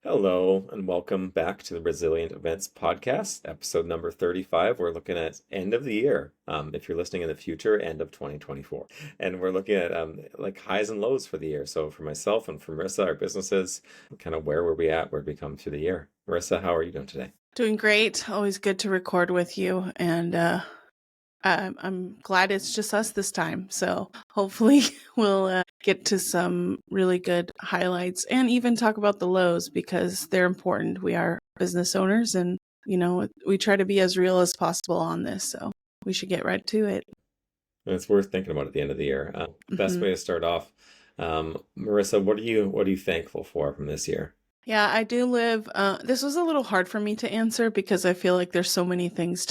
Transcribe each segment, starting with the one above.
Hello, and welcome back to the Resilient Events Podcast, episode number 35. We're looking at end of the year. If you're listening in the future, end of 2024. And we're looking at like highs and lows for the year. So for myself and for Marisa, our businesses, kind of where were we at, where did we come through the year? Marisa, how are you doing today? Doing great. Always good to record with you. And I'm glad it's just us this time. So hopefully we'll get to some really good highlights and even talk about the lows because they're important. We are business owners and, we try to be as real as possible on this. So we should get right to it. And it's worth thinking about at the end of the year. Best way to start off, Marisa, what are you thankful for from this year? Yeah, I do live. This was a little hard for me to answer because I feel like there's so many things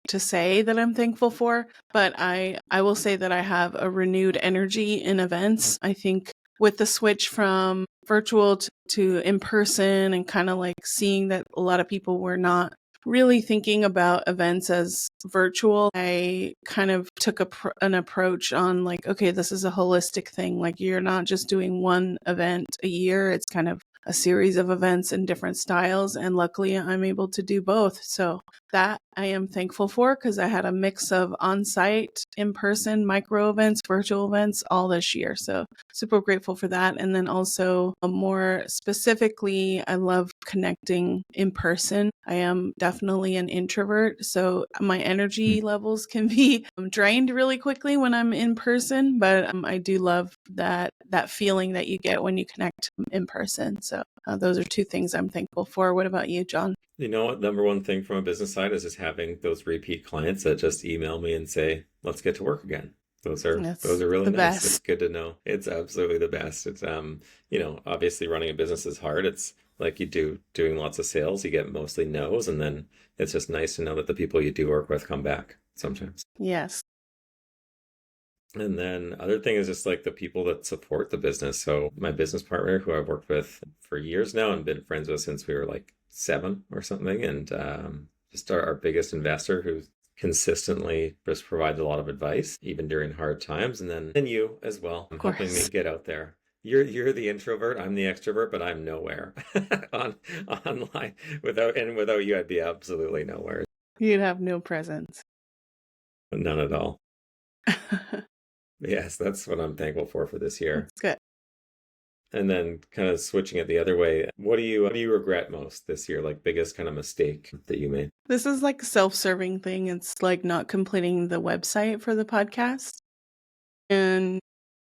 to say that I'm thankful for, but I will say that I have a renewed energy in events. I think with the switch from virtual to in person and kind of like seeing that a lot of people were not really thinking about events as virtual, I kind of took an approach on like, okay, this is a holistic thing. Like you're not just doing one event a year. It's kind of a series of events in different styles. And luckily I'm able to do both. So that I am thankful for because I had a mix of on-site, in-person, micro events, virtual events all this year. So super grateful for that. And then also more specifically, I love connecting in person. I am definitely an introvert. So my energy levels can be drained really quickly when I'm in person, but I do love that feeling that you get when you connect in person. So those are two things I'm thankful for. What about you, John? You know what? Number one thing from a business side is just having those repeat clients that just email me and say, "Let's get to work again." Those are really the nice. best. It's good to know. It's absolutely the best. It's obviously running a business is hard. It's like doing lots of sales, you get mostly no's, and then it's just nice to know that the people you do work with come back sometimes. Yes. And then other thing is just like the people that support the business. So my business partner, who I've worked with for years now and been friends with since we were like 7 or something, and just our biggest investor who consistently just provides a lot of advice, even during hard times. And then you as well, helping me get out there. You're the introvert, I'm the extrovert, but I'm nowhere online. Without you, I'd be absolutely nowhere. You'd have no presence. None at all. Yes, that's what I'm thankful for this year. That's good. And then kind of switching it the other way, what do you regret most this year? Like biggest kind of mistake that you made? This is like a self-serving thing. It's like not completing the website for the podcast. And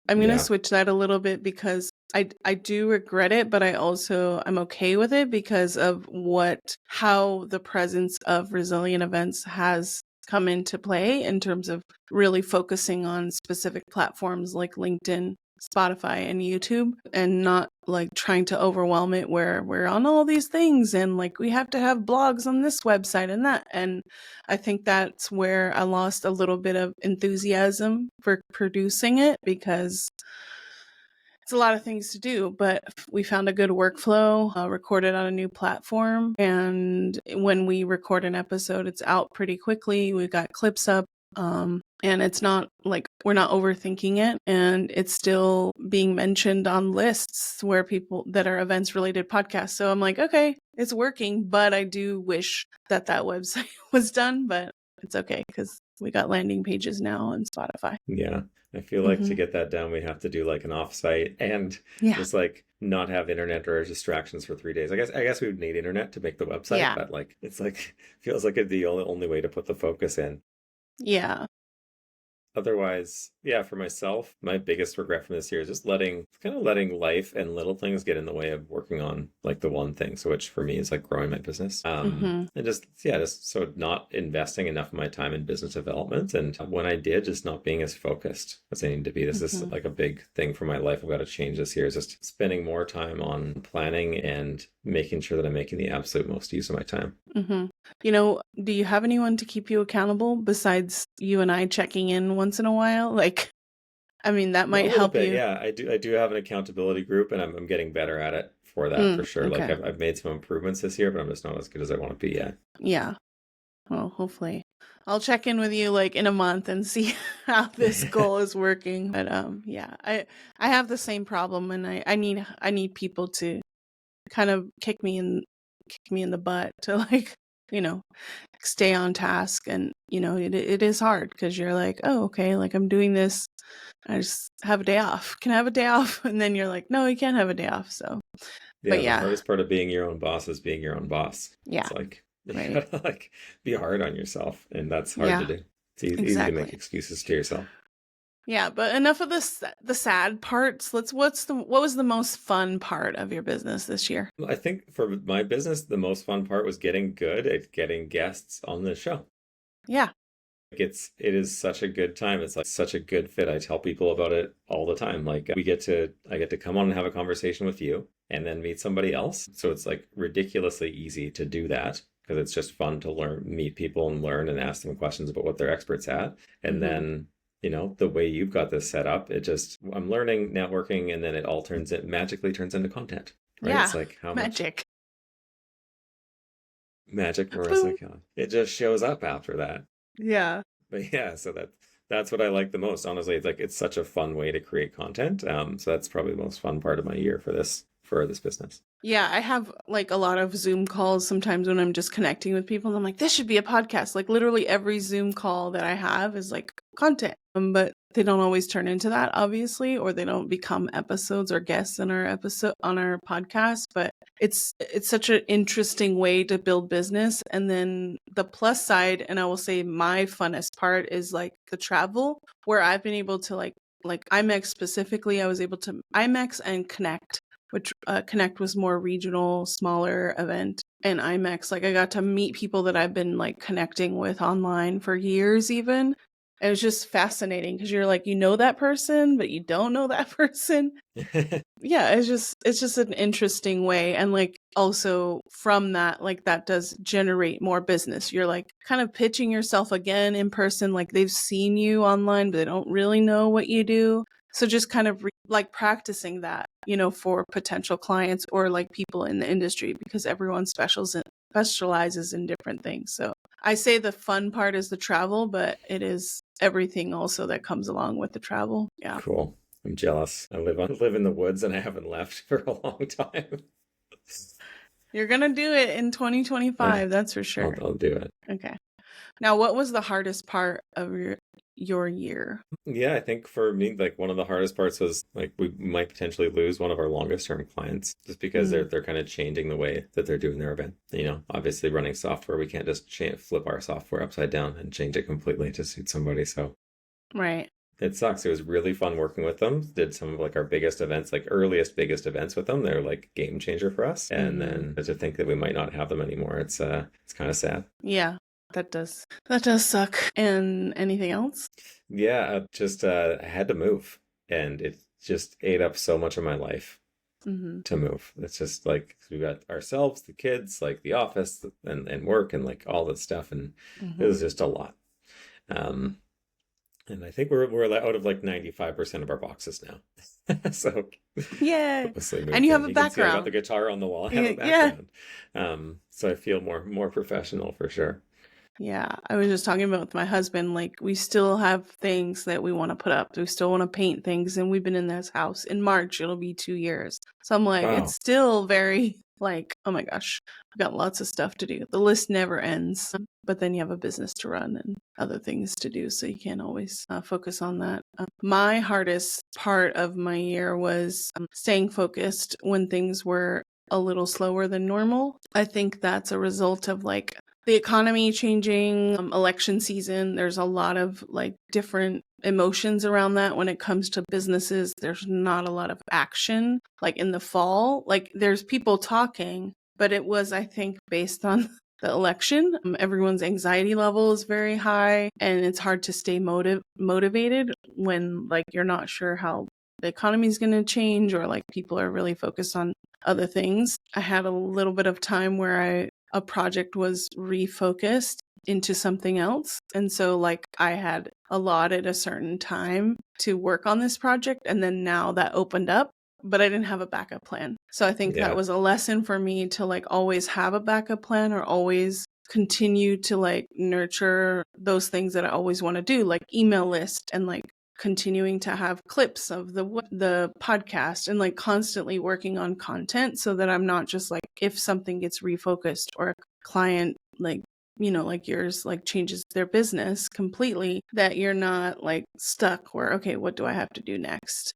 I'm going to switch that a little bit because I do regret it, but I'm okay with it because of how the presence of resilient events has come into play in terms of really focusing on specific platforms like LinkedIn, Spotify, and YouTube, and not like trying to overwhelm it where we're on all these things and like we have to have blogs on this website and that. And I think that's where I lost a little bit of enthusiasm for producing it because it's a lot of things to do, but we found a good workflow, recorded on a new platform. And when we record an episode, it's out pretty quickly. We've got clips up. And it's not like we're not overthinking it, and it's still being mentioned on lists where people that are events related podcasts. So I'm like, okay, it's working, but I do wish that website was done, but it's okay because we got landing pages now on Spotify. Yeah. I feel like to get that done, we have to do like an offsite and just like not have internet or distractions for 3 days. I guess we would need internet to make the website, but like it's like feels like it'd be the only way to put the focus in. Yeah. Otherwise, yeah, for myself, my biggest regret from this year is just letting life and little things get in the way of working on like the one thing. So which for me is like growing my business. And just so not investing enough of my time in business development. And when I did, just not being as focused as I need to be. This is like a big thing for my life I've got to change this year, is just spending more time on planning and making sure that I'm making the absolute most use of my time. Do you have anyone to keep you accountable besides you and I checking in once in a while? Like, I mean, that might help you. Yeah, I do have an accountability group, and I'm getting better at it for that for sure. Okay. Like I've made some improvements this year, but I'm just not as good as I want to be yet. Yeah. Well, hopefully I'll check in with you like in a month and see how this goal is working. But yeah, I have the same problem, and I need people to kind of kick me in the butt to like, you know, stay on task. And, it is hard because you're like, oh, okay, like I'm doing this. I just have a day off. Can I have a day off? And then you're like, no, you can't have a day off. So, but Yeah, the yeah, hardest part of being your own boss is being your own boss. yeah, It's like you right. gotta like be hard on yourself, and that's hard to Yeah, do. It's easy to make exactly. excuses to yourself. Yeah, but enough of the sad parts. What was the most fun part of your business this year? I think for my business, the most fun part was getting good at getting guests on the show. Yeah. Like it is such a good time. It's like such a good fit. I tell people about it all the time. Like I get to come on and have a conversation with you and then meet somebody else. So it's like ridiculously easy to do that because it's just fun to learn, meet people and learn and ask them questions about what they're experts at. And Hmm. then, the way you've got this set up, it just, I'm learning, networking, and then it magically turns into content, right? It's Yeah. like how much Magic. magic, Boom. Marisa, it just shows up after that. Yeah. But yeah, so that's what I like the most. Honestly, it's like it's such a fun way to create content. So that's probably the most fun part of my year for this business. Yeah, I have like a lot of Zoom calls sometimes when I'm just connecting with people and I'm like, this should be a podcast. Like literally every Zoom call that I have is like content. But they don't always turn into that, obviously, or they don't become episodes or guests in our episode on our podcast. But it's such an interesting way to build business. And then the plus side, and I will say my funnest part is like the travel, where I've been able to like IMEX specifically, I was able to IMEX and Connect, which Connect was more regional, smaller event. And IMEX, like I got to meet people that I've been like connecting with online for years even. And it was just fascinating because you're like, that person, but you don't know that person. Yeah, it's just an interesting way. And like also from that, like that does generate more business. You're like kind of pitching yourself again in person, like they've seen you online, but they don't really know what you do. So just kind of like practicing that, for potential clients or like people in the industry because everyone specializes in different things. So I say the fun part is the travel, but it is everything also that comes along with the travel. Yeah. Cool. I'm jealous. I live in the woods and I haven't left for a long time. You're going to do it in I 2025, that's for sure. I'll do it. Okay. Now, what was the hardest part of your year? Yeah, I think for me, like one of the hardest parts was like we might potentially lose one of our longest term clients just because Mm, they're kind of changing the way that they're doing their event. Obviously running software, we can't just flip our software upside down and change it completely to suit somebody. So right. it sucks. It was really fun working with them. Did some of like our biggest events, like earliest biggest events with them. They're like game changer for us. And Hmm. then to think that we might not have them anymore, it's kind of sad. Yeah, that does suck. And anything else? Yeah, I had to move, and it just ate up so much of my life Hmm. to move. It's just like we got ourselves, the kids, like the office, and work, and like all this stuff, and it Hmm. was just a lot. Um, and I think we're out of like 95% of our boxes now. So Yay. mostly And moved you have in. a You can see I got the background. guitar on the wall. I have a Yeah. background. So I feel more professional for sure. Yeah, I was just talking about with my husband, like we still have things that we want to put up. We still want to paint things, and we've been in this house. In March, it'll be 2 years. So I'm like, it's Wow. still very like, oh my gosh, I've got lots of stuff to do. The list never ends. But then you have a business to run and other things to do, so you can't always focus on that. My hardest part of my year was staying focused when things were a little slower than normal. I think that's a result of like the economy changing, election season. There's a lot of like different emotions around that when it comes to businesses. There's not a lot of action like in the fall. Like there's people talking, but it was, I think, based on the election. Everyone's anxiety level is very high, and it's hard to stay motivated when like you're not sure how the economy is going to change or like people are really focused on other things. I had a little bit of time where a project was refocused into something else. And so like I had allotted a certain time to work on this project, and then now that opened up, but I didn't have a backup plan. So I think that Yeah. was a lesson for me to like always have a backup plan or always continue to like nurture those things that I always want to do, like email list and like continuing to have clips of the podcast and like constantly working on content so that I'm not just like, if something gets refocused or a client like, like yours, like changes their business completely, that you're not like stuck where, okay, what do I have to do next?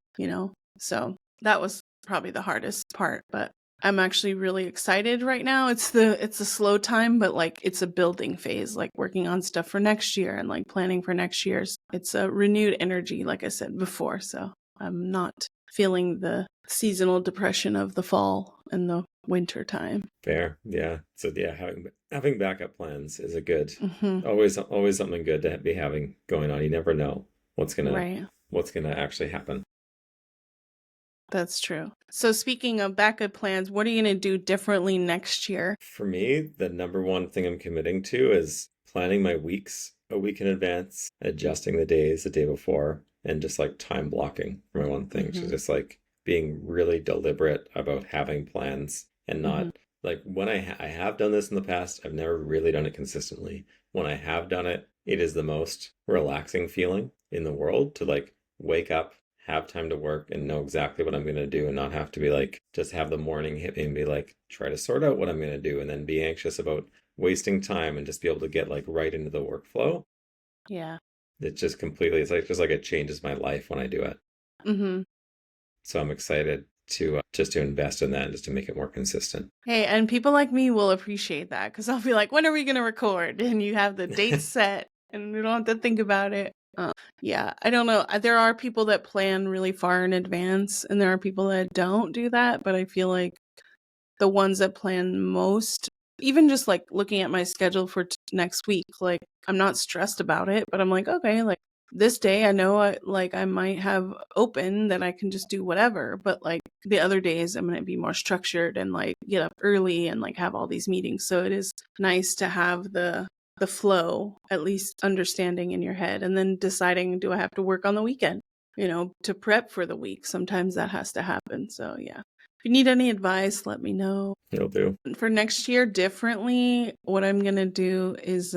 So that was probably the hardest part, but I'm actually really excited right now. It's a slow time, but like it's a building phase, like working on stuff for next year and like planning for next year's. It's a renewed energy, like I said before. So I'm not feeling the seasonal depression of the fall and the winter time. Fair. Yeah. So yeah, having backup plans is a good, Mm-hmm. always something good to be having going on. You never know Right. what's gonna actually happen. That's true. So speaking of backup plans, what are you going to do differently next year? For me, the number one thing I'm committing to is planning my weeks a week in advance, adjusting the days the day before, and just like time blocking for my one thing. So Mm-hmm. just like being really deliberate about having plans and Mm-hmm. not like when I have done this in the past, I've never really done it consistently. When I have done it, it is the most relaxing feeling in the world to like wake up, have time to work and know exactly what I'm going to do and not have to be like, just have the morning hit me and be like, try to sort out what I'm going to do and then be anxious about wasting time and just be able to get like right into the workflow. Yeah. It just completely, it's like, just like it changes my life when I do it. Mm-hmm. So I'm excited to just to invest in that and just to make it more consistent. Hey, and people like me will appreciate that because I'll be like, when are we going to record? And you have the date set and we don't have to think about it. Yeah, I don't know. There are people that plan really far in advance and there are people that don't do that. But I feel like the ones that plan most, even just like looking at my schedule for next week, like I'm not stressed about it, but I'm like, okay, like this day I know I might have open that I can just do whatever, but like the other days I'm going to be more structured and like get up early and like have all these meetings. So it is nice to have the flow, at least understanding in your head, and then deciding, do I have to work on the weekend, to prep for the week. Sometimes that has to happen. So yeah. If you need any advice, let me know. It'll do. For next year, differently, what I'm going to do is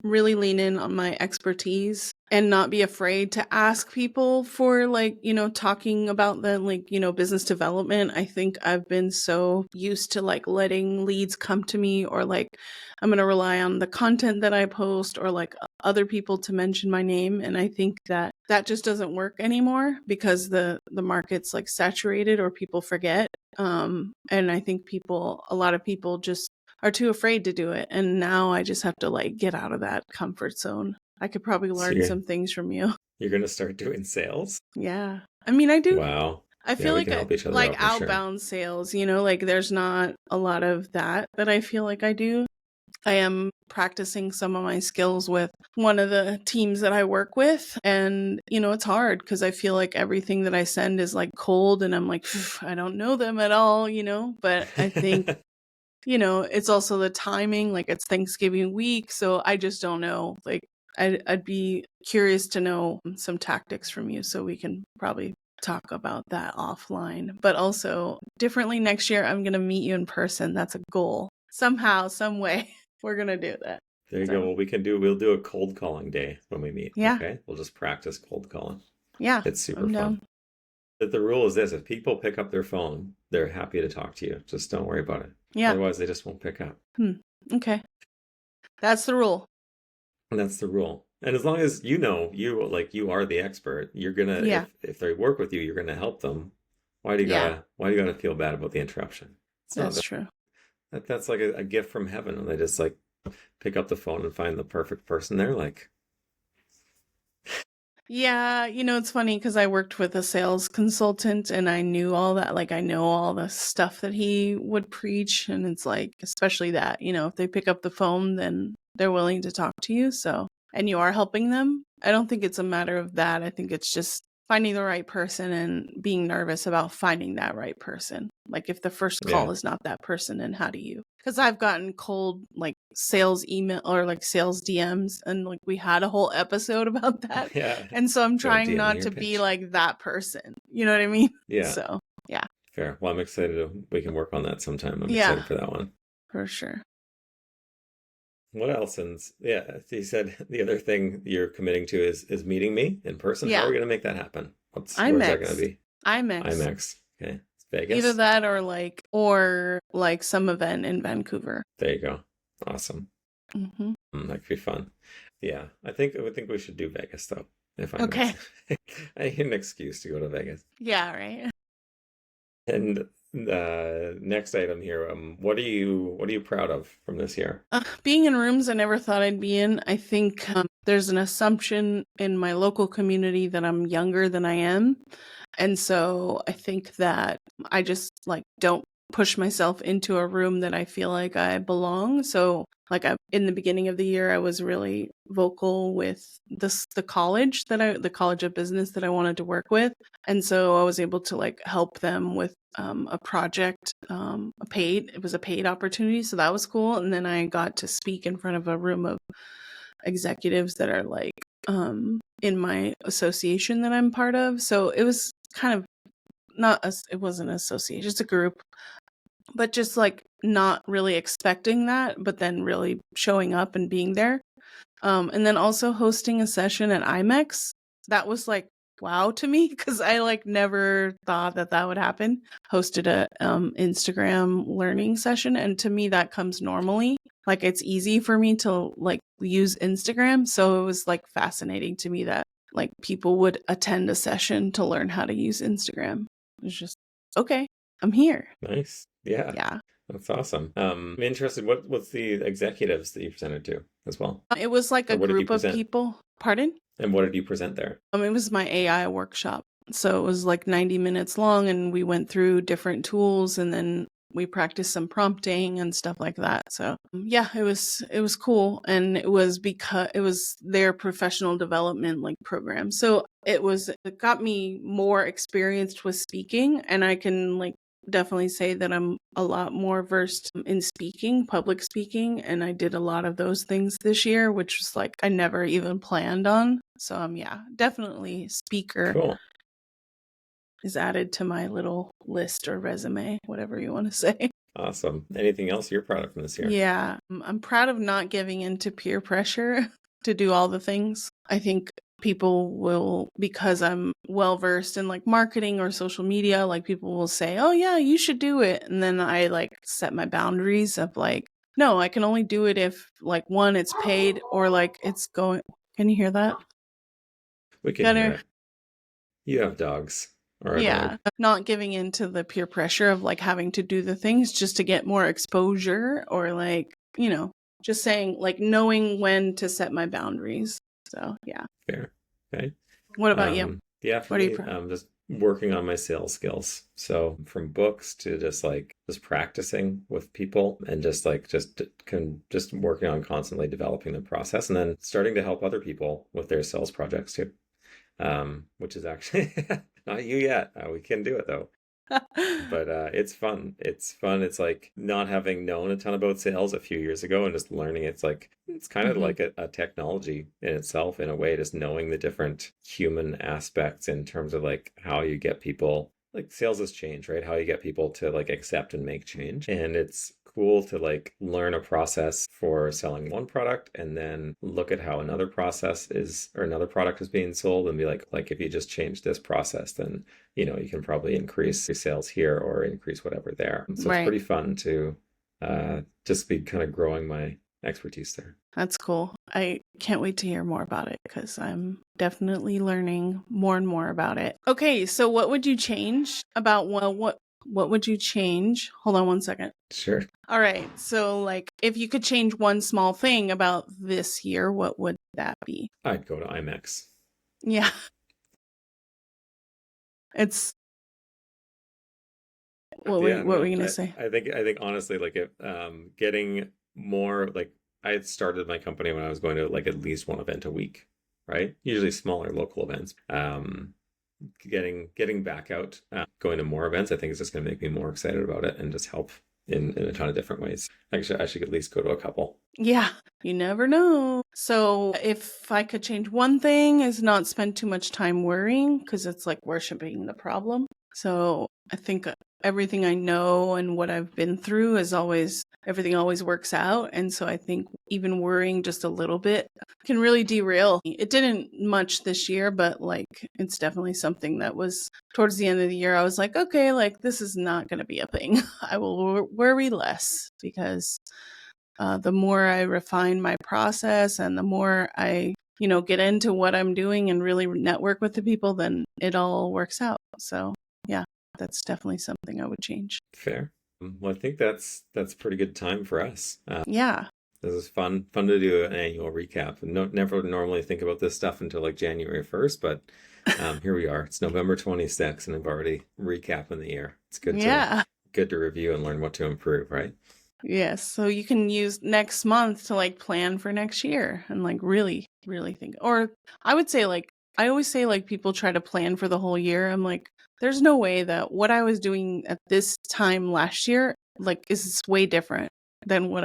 really lean in on my expertise and not be afraid to ask people for like, talking about the like, business development. I think I've been so used to like letting leads come to me or like I'm going to rely on the content that I post or like other people to mention my name. And I think that just doesn't work anymore because the market's like saturated or people forget. And I think a lot of people just are too afraid to do it. And now I just have to like get out of that comfort zone. I could probably So learn some things from you. you're going to start doing sales? Yeah. I mean, I do. Wow. I Yeah, feel we like can help each other like out for sure. outbound sales, like there's not a lot of that I feel like I do. I am practicing some of my skills with one of the teams that I work with. And, it's hard because I feel like everything that I send is like cold and I'm like, I don't know them at all, but I think, it's also the timing, like it's Thanksgiving week. So I just don't know. Like I'd be curious to know some tactics from you so we can probably talk about that offline. But also differently next year, I'm going to meet you in person. That's a goal. Somehow, some way, we're going to do that. There you go. So, Well, we'll do a cold calling day when we meet. yeah. Okay. We'll just practice cold calling. Yeah. It's super I'm fun. down. But the rule is this: if people pick up their phone, they're happy to talk to you. Just don't worry about it. Yeah. Otherwise, they just won't pick up. Okay. That's the rule. And that's the rule. And as long as you know you are the expert, you're gonna Yeah. if they work with you, you're gonna help them. Yeah. Why do you gotta feel bad about the interruption? It's not That's true. that's like a gift from heaven when they just like pick up the phone and find the perfect person there. Like, Yeah, it's funny because I worked with a sales consultant and I knew all that. Like, I know all the stuff that he would preach. And it's like, especially that, if they pick up the phone, then they're willing to talk to you. So, and you are helping them. I don't think it's a matter of that. I think it's just finding the right person and being nervous about finding that right person. Like, if the first yeah. call is not that person, then how do you? Because I've gotten cold like sales email or like sales DMs, and like we had a whole episode about that. Yeah. And so I'm Don't trying DM me not your to be pitch. like that person. You know what I mean? Yeah. So yeah. Fair. Well, I'm excited we can work on that sometime. I'm Yeah, excited for that one. for sure. What else? And yeah, he said the other thing you're committing to is meeting me in person. How are Yeah, we going to make that happen? Where's that going to IMAX. be? IMAX. IMAX. Okay. It's Either Vegas. that or like some event in Vancouver. There you go. Awesome. Hmm. That could be fun. Yeah, I think we should do Vegas though. If IMAX, Okay. I need an excuse to go to Vegas. Yeah, right. And the next item here, what are you proud of from this year? Being in rooms I never thought I'd be in, I think there's an assumption in my local community that I'm younger than I am. And so I think that I just like don't push myself into a room that I feel like I belong. So like in the beginning of the year, I was really vocal with the college the College of Business that I wanted to work with. And so I was able to like help them with a project, it was a paid opportunity. So that was cool. And then I got to speak in front of a room of executives that are like in my association that I'm part of. So it was kind of not a, it wasn't an association, just a group, but just like not really expecting that, but then really showing up and being there. And then also hosting a session at IMEX. That was like wow to me because I like never thought that that would happen. Hosted a Instagram learning session, and to me that comes normally. Like it's easy for me to like use Instagram, so it was like fascinating to me that like people would attend a session to learn how to use Instagram. It was just okay. I'm here. Nice. Yeah, Yeah. that's awesome. I'm interested. What's the executives that you presented to as well, It was like or a what did you group of present? people. Pardon? And what did you present there? It was my AI workshop. So it was like 90 minutes long, and we went through different tools, and then we practiced some prompting and stuff like that. So yeah, it was cool, and it was because it was their professional development like program. So it got me more experienced with speaking, and I can like definitely say that I'm a lot more versed in speaking, public speaking, and I did a lot of those things this year, which was like I never even planned on. So yeah, definitely speaker Cool. is added to my little list or resume, whatever you want to say. Awesome. Anything else you're proud of from this year? Yeah, I'm proud of not giving in to peer pressure to do all the things. I think people will, because I'm well versed in like marketing or social media, like people will say, "Oh yeah, you should do it." And then I like set my boundaries of like, "No, I can only do it if like one it's paid or like it's going." Can you hear that? We can hear Better. it. You have dogs or a dog. Yeah, not giving into the peer pressure of like having to do the things just to get more exposure or like, just saying like knowing when to set my boundaries. So, yeah. Fair. Okay. What about you? Yeah, for What are you me, proud? just working on my sales skills. So from books to just practicing with people and just working on constantly developing the process and then starting to help other people with their sales projects too. Which is actually not you yet. We can do it though. But it's fun. It's fun. It's like not having known a ton about sales a few years ago and just learning. It's kind of Hmm. like a technology in itself in a way, just knowing the different human aspects in terms of like how you get people like sales is change, right? How you get people to like accept and make change. And it's cool to like learn a process for selling one product and then look at how another process is or another product is being sold and be like if you just change this process, then you can probably increase your sales here or increase whatever there. So it's Right. pretty fun to just be kind of growing my expertise there. That's cool. I can't wait to hear more about it because I'm definitely learning more and more about it. Okay, so what would you change about what would you change? Hold on one second. Sure. All right. So like if you could change one small thing about this year, what would that be? I'd go to IMAX. Yeah. It's Yeah, what were no, you going to I, say? I think I think honestly, like if getting more like I had started my company when I was going to like at least one event a week, right? Usually smaller local events. Getting back out, going to more events, I think is just going to make me more excited about it and just help in a ton of different ways. Actually, I should at least go to a couple. Yeah, you never know. So if I could change one thing is not spend too much time worrying because it's like worshiping the problem. So I think everything I know and what I've been through is always, everything always works out. And so I think even worrying just a little bit can really derail. It didn't much this year, but like it's definitely something that was towards the end of the year. I was like, okay, like this is not going to be a thing. I will worry less because the more I refine my process and the more I, get into what I'm doing and really network with the people, then it all works out. So yeah, that's definitely something I would change. Fair. Well, I think that's pretty good time for us. Yeah. This is fun to do an annual recap. Never normally think about this stuff until like January 1st, but here we are. It's November 26th, and I've already recapping the year. It's Yeah. good to review and learn what to improve, right? Yes. So you can use next month to like plan for next year and like really, really think. Or I would say like, I always say like people try to plan for the whole year. I'm like, there's no way that what I was doing at this time last year, like, is way different than what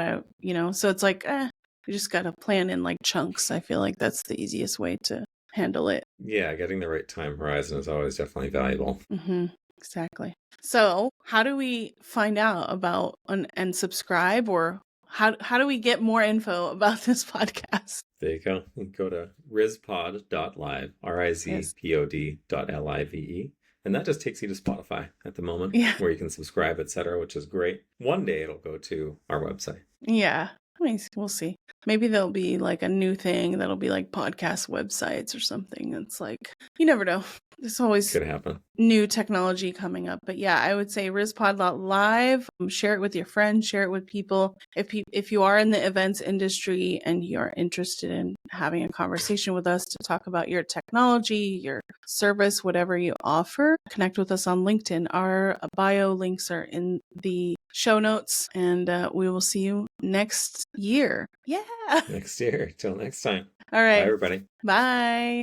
so it's like, you just got to plan in like chunks. I feel like that's the easiest way to handle it. Yeah, getting the right time horizon is always definitely valuable. Mm-hmm. Exactly. So, how do we find out about and subscribe, or how do we get more info about this podcast? There you go. You go to rizpod.live, Yes. rizpod.live, and that just takes you to Spotify at the moment, Yeah. where you can subscribe, etc., which is great. One day it'll go to our website. Yeah. I mean, we'll see. Maybe there'll be like a new thing that'll be like podcast websites or something. It's like, you never know. There's always Could happen. new technology coming up. But yeah, I would say rizpod.live. Share it with your friends, share it with people. If you are in the events industry and you're interested in having a conversation with us to talk about your technology, your service, whatever you offer, connect with us on LinkedIn. Our bio links are in the show notes, and we will see you next year. Yeah. Next year. Till next time. All Bye, right. everybody. Bye.